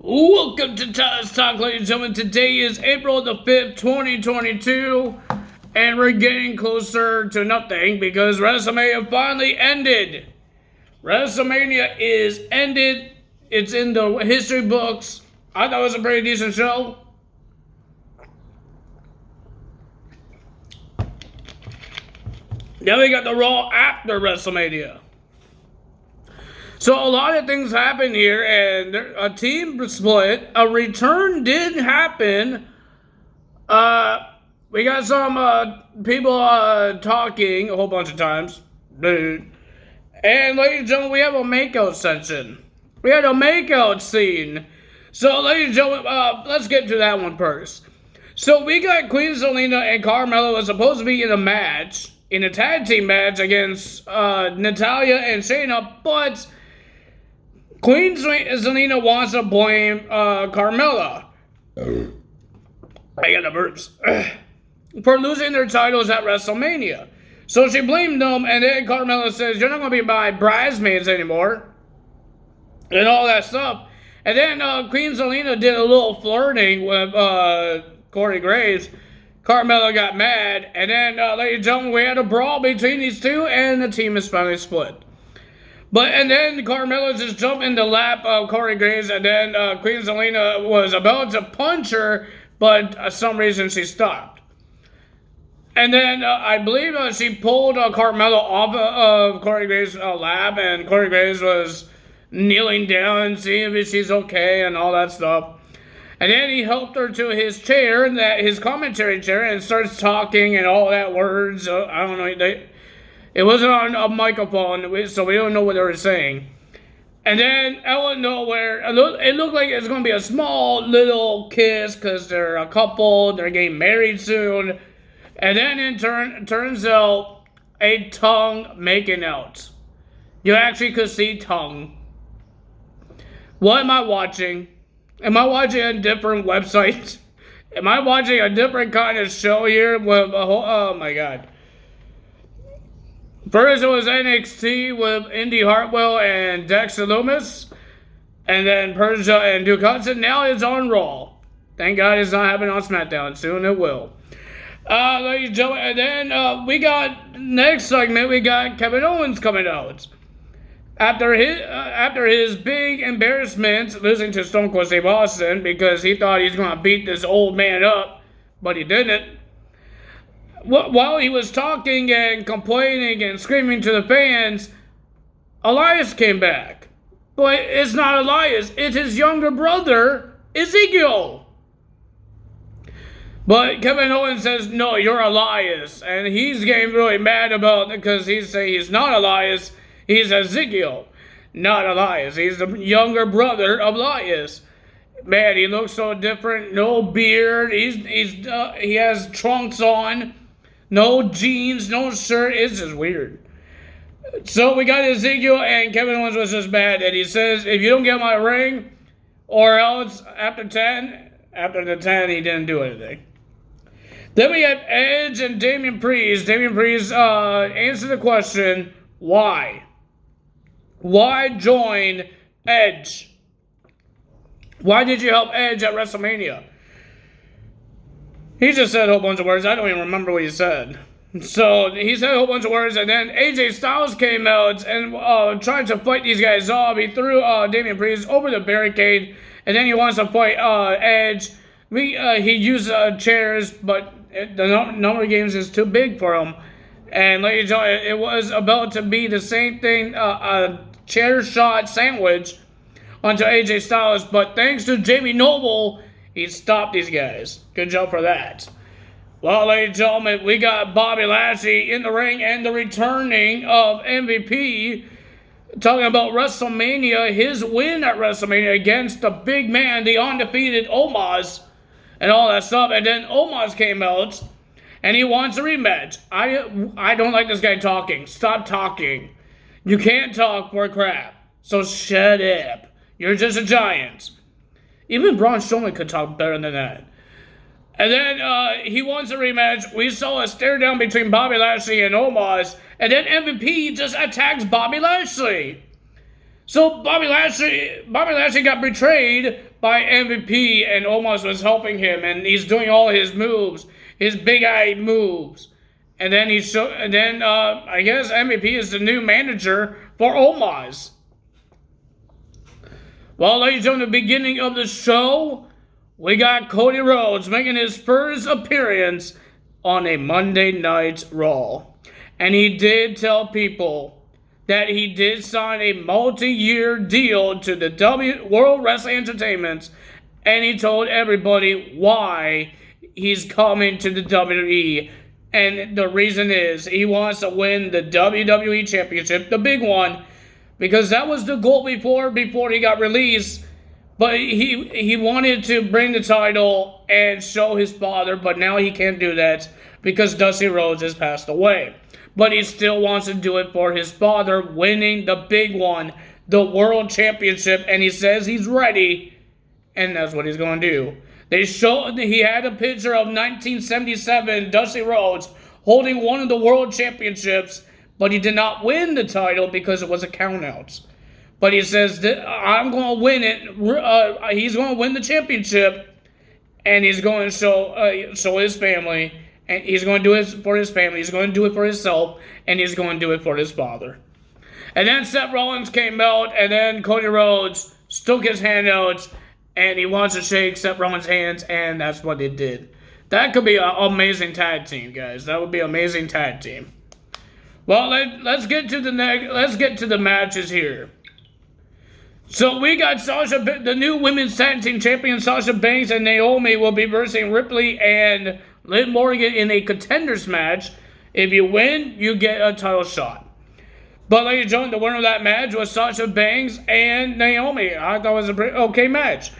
Welcome to Taz Talk, ladies and gentlemen. Today is April the 5th, 2022, and we're getting closer to nothing because WrestleMania finally ended. WrestleMania is ended. It's in the history books. I thought it was a pretty decent show. Then we got the Raw after WrestleMania. So a lot of things happened here, and a team split. A return did happen. We got some people talking a whole bunch of times, dude. And ladies and gentlemen, we have a makeout section. We had a makeout scene. So ladies and gentlemen, let's get to that one first. So we got Queen Zelina and Carmella was supposed to be in a match, in a tag team match against Natalya and Shayna, but Queen Zelina wants to blame Carmella. I got the burps. For losing their titles at WrestleMania. So she blamed them, and then Carmella says, "You're not going to be my bridesmaids anymore." And all that stuff. And then Queen Zelina did a little flirting with Corey Graves. Carmella got mad, and then, ladies and gentlemen, we had a brawl between these two, and the team is finally split. And then Carmella just jumped in the lap of Corey Graves, and then Queen Zelina was about to punch her, but for some reason she stopped. And then I believe she pulled Carmella off of Corey Graves' lap, and Corey Graves was kneeling down, seeing if she's okay, and all that stuff. And then he helped her to his chair, his commentary chair, and starts talking and all that words. I don't know. It wasn't on a microphone, so we don't know what they were saying. And then, out of nowhere, it looked like it's going to be a small little kiss because they're a couple, they're getting married soon. And then it turns out a tongue making out. You actually could see tongue. What am I watching? Am I watching a different website? Am I watching a different kind of show here? With a whole, oh my god. First it was NXT with Indy Hartwell and Dexter Lumis. And then Persia and Duke Hudson. Now it's on Raw. Thank God it's not happening on SmackDown. Soon it will. Ladies and gentlemen, and then we got, next segment, we got Kevin Owens coming out. After his big embarrassment, losing to Stone Cold Steve Austin, because he thought he was going to beat this old man up, but he didn't. While he was talking and complaining and screaming to the fans, Elias came back. But it's not Elias, it's his younger brother, Ezekiel. But Kevin Owens says, "No, you're Elias." And he's getting really mad about it because he's saying he's not Elias, he's Ezekiel. Not Elias, he's the younger brother of Elias. Man, he looks so different, no beard, he has trunks on. No jeans, no shirt. It's just weird. So we got Ezekiel, and Kevin Owens was just mad. And he says, "If you don't get my ring, or else after the 10, he didn't do anything." Then we have Edge and Damian Priest. Damian Priest answered the question, why? Why join Edge? Why did you help Edge at WrestleMania? He just said a whole bunch of words. I don't even remember what he said. So he said a whole bunch of words, and then AJ Styles came out and tried to fight these guys off. He threw Damian Priest over the barricade, and then he wants to fight Edge. He used chairs, but the number of games is too big for him. And ladies and gentlemen, it was about to be the same thing, a chair shot sandwich onto AJ Styles, but thanks to Jamie Noble, he stopped these guys. Good job for that. Well, ladies and gentlemen, we got Bobby Lashley in the ring and the returning of MVP. Talking about WrestleMania, his win at WrestleMania against the big man, the undefeated Omos, and all that stuff. And then Omos came out, and he wants a rematch. I don't like this guy talking. Stop talking. You can't talk for crap. So shut up. You're just a giant. Even Braun Strowman could talk better than that. And then he wants a rematch. We saw a stare down between Bobby Lashley and Omos. And then MVP just attacks Bobby Lashley. So Bobby Lashley got betrayed by MVP and almost was helping him, and he's doing all his moves, his big eye moves. And then I guess MVP is the new manager for Omos. Well, ladies and gentlemen, the beginning of the show, we got Cody Rhodes making his first appearance on a Monday Night Raw. And he did tell people that he did sign a multi-year deal to the World Wrestling Entertainment, and he told everybody why he's coming to the WWE. And the reason is he wants to win the WWE Championship, the big one, because that was the goal before he got released. But he wanted to bring the title and show his father, but now he can't do that because Dusty Rhodes has passed away. But he still wants to do it for his father, winning the big one, the World Championship, and he says he's ready, and that's what he's going to do. He had a picture of 1977 Dusty Rhodes holding one of the World Championships, but he did not win the title because it was a countout. But he says, I'm going to win it. He's going to win the championship, and he's going to show his family. And he's going to do it for his family. He's going to do it for himself. And he's going to do it for his father. And then Seth Rollins came out. And then Cody Rhodes stuck his hand out. And he wants to shake Seth Rollins' hands. And that's what they did. That could be an amazing tag team, guys. That would be an amazing tag team. Well, let's get to the matches here. So we got the new women's tag team champion Sasha Banks and Naomi will be versing Ripley and Liv Morgan in a contenders match. If you win, you get a title shot. But ladies and gentlemen, the winner of that match was Sasha Banks and Naomi. I thought it was a pretty okay match.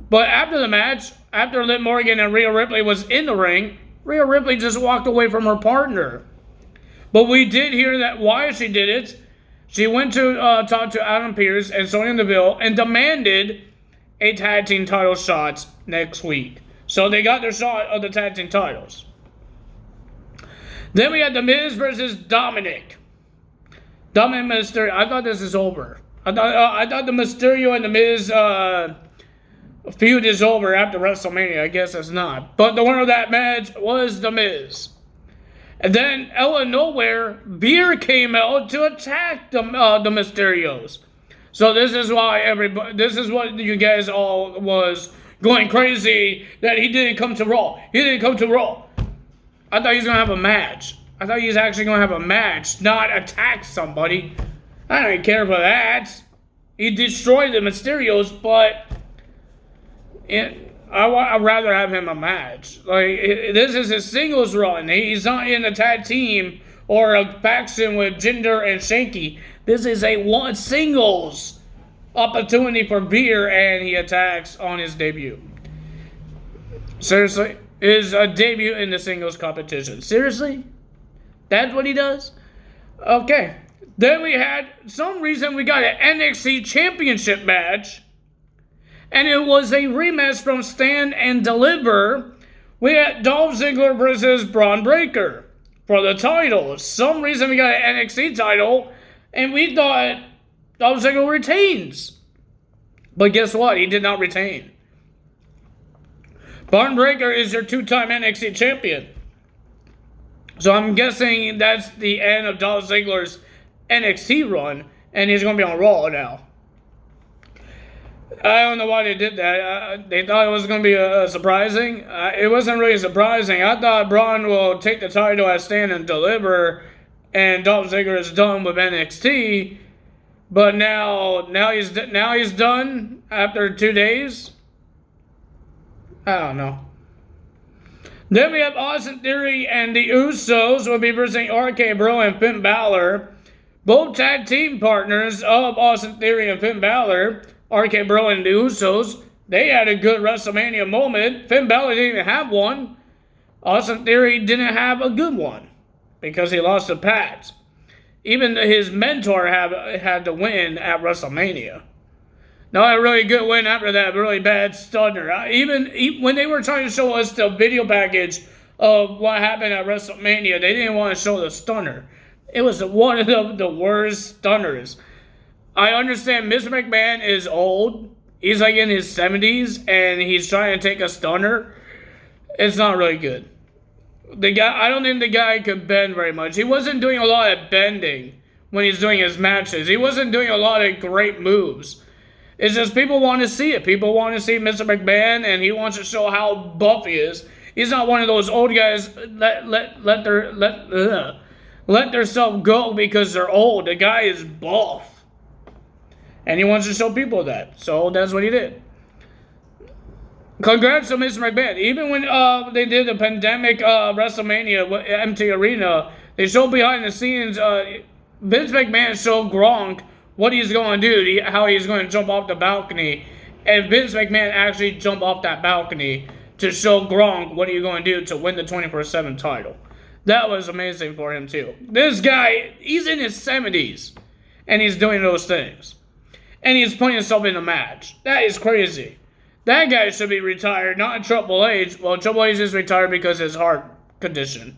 But after the match, after Liv Morgan and Rhea Ripley was in the ring, Rhea Ripley just walked away from her partner. But we did hear that why she did it. She went to talk to Adam Pearce and Sonya Deville and demanded a tag team title shot next week. So they got their shot of the tag team titles. Then we had The Miz versus Dominic. Dominic Mysterio. I thought this is over. I thought the Mysterio and The Miz feud is over after WrestleMania. I guess it's not. But the winner of that match was The Miz. And then, out of nowhere, Beer came out to attack the Mysterios. So this is why this is what you guys all was going crazy that he didn't come to Raw. He didn't come to Raw. I thought he was going to have a match. I thought he was actually going to have a match, not attack somebody. I don't even care for that. He destroyed the Mysterios, but I'd rather have him a match. Like, this is his singles run. He's not in a tag team or a faction with Jinder and Shanky. This is a one singles opportunity for Beer, and he attacks on his debut. Seriously? His debut in the singles competition. Seriously? That's what he does? Okay. Then we had, some reason we got an NXT Championship match. And it was a rematch from Stand and Deliver. We had Dolph Ziggler versus Braun Breaker for the title. Some reason we got an NXT title, and we thought Dolph Ziggler retains. But guess what? He did not retain. Braun Breaker is your two-time NXT champion. So I'm guessing that's the end of Dolph Ziggler's NXT run, and he's going to be on Raw now. I don't know why they did that. They thought it was going to be surprising. It wasn't really surprising. I thought Braun will take the title at Stand and Deliver, and Dolph Ziggler is done with NXT. But now he's done after 2 days. I don't know. Then we have Austin Theory and the Usos will be versus RK Bro and Finn Balor. Both tag team partners of Austin Theory and Finn Balor. RK Bro and the Usos, they had a good WrestleMania moment. Finn Balor didn't even have one. Austin Theory didn't have a good one because he lost to Pat. Even his mentor had to win at WrestleMania. Not a really good win after that really bad stunner. Even when they were trying to show us the video package of what happened at WrestleMania, they didn't want to show the stunner. It was one of the worst stunners. I understand Mr. McMahon is old. He's like in his 70s and he's trying to take a stunner. It's not really good. The guy, I don't think the guy could bend very much. He wasn't doing a lot of bending when he's doing his matches. He wasn't doing a lot of great moves. It's just people want to see it. People want to see Mr. McMahon, and he wants to show how buff he is. He's not one of those old guys let themselves go because they're old. The guy is buff, and he wants to show people that. So that's what he did. Congrats to Mr. McMahon. Even when they did the pandemic WrestleMania empty arena, they showed behind the scenes. Vince McMahon showed Gronk what he's going to do, how he's going to jump off the balcony. And Vince McMahon actually jumped off that balcony to show Gronk what he's going to do to win the 24/7 title. That was amazing for him, too. This guy, he's in his 70s, and he's doing those things. And he's putting himself in a match. That is crazy. That guy should be retired, not Triple H. Well, Triple H is retired because of his heart condition.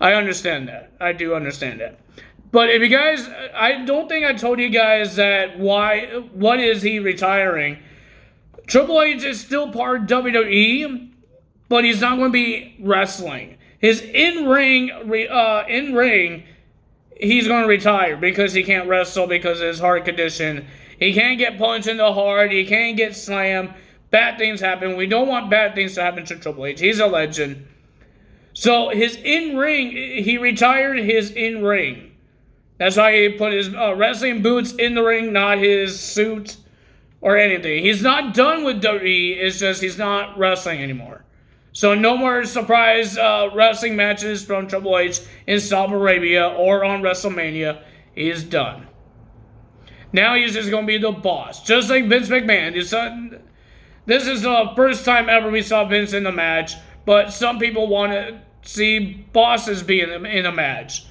I understand that. I do understand that. But if you guys, I don't think I told you guys that what is he retiring? Triple H is still part of WWE, but he's not going to be wrestling. His in-ring, he's going to retire because he can't wrestle because of his heart condition. He can't get punched in the heart. He can't get slammed. Bad things happen. We don't want bad things to happen to Triple H. He's a legend. So his in-ring, he retired his in-ring. That's why he put his wrestling boots in the ring, not his suit or anything. He's not done with WWE. It's just he's not wrestling anymore. So no more surprise wrestling matches from Triple H in Saudi Arabia or on WrestleMania. He's done. Now he's just going to be the boss. Just like Vince McMahon. This is the first time ever we saw Vince in a match. But some people want to see bosses be in a match.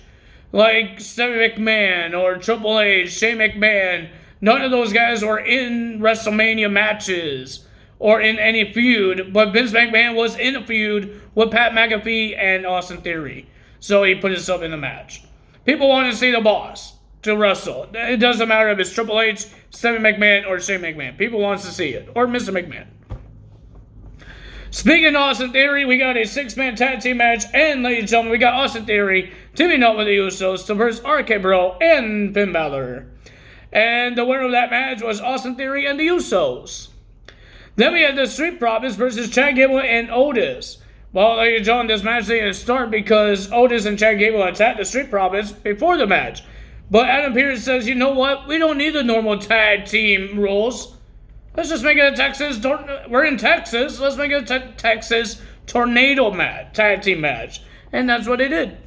Like Stephanie McMahon or Triple H, Shane McMahon. None of those guys were in WrestleMania matches or in any feud. But Vince McMahon was in a feud with Pat McAfee and Austin Theory. So he put himself in the match. People want to see the boss to wrestle. It doesn't matter if it's Triple H, Stephanie McMahon, or Shane McMahon. People want to see it. Or Mr. McMahon. Speaking of Austin Theory, we got a 6-man tag team match, and ladies and gentlemen, we got Austin Theory teaming up with the Usos to versus RK Bro and Finn Balor. And the winner of that match was Austin Theory and the Usos. Then we had the Street Profits versus Chad Gable and Otis. Well, ladies and gentlemen, this match didn't start because Otis and Chad Gable attacked the Street Profits before the match. But Adam Pearce says, you know what? We don't need the normal tag team rules. Let's just make it a Texas. We're in Texas. Let's make it a Texas tornado match, tag team match, and that's what they did.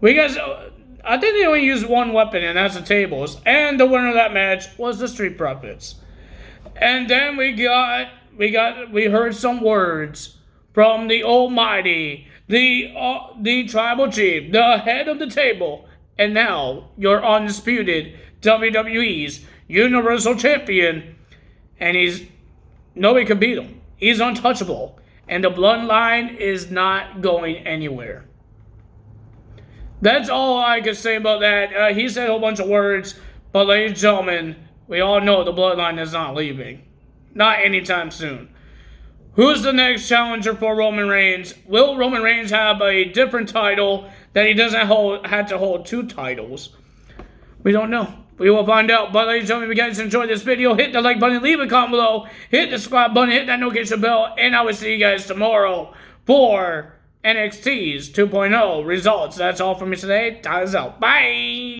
I think they only used one weapon, and that's the tables. And the winner of that match was the Street Profits. And then we heard some words from the Almighty, the Tribal Chief, the head of the table, and now your undisputed WWE's Universal Champion. And nobody can beat him. He's untouchable. And the bloodline is not going anywhere. That's all I can say about that. He said a whole bunch of words. But ladies and gentlemen, we all know the bloodline is not leaving. Not anytime soon. Who's the next challenger for Roman Reigns? Will Roman Reigns have a different title that he doesn't have to hold 2 titles? We don't know. We will find out. But ladies and gentlemen, if you guys enjoyed this video, hit the like button, leave a comment below, hit the subscribe button, hit that notification bell, and I will see you guys tomorrow for NXT's 2.0 results. That's all from me today. Time is out. Bye!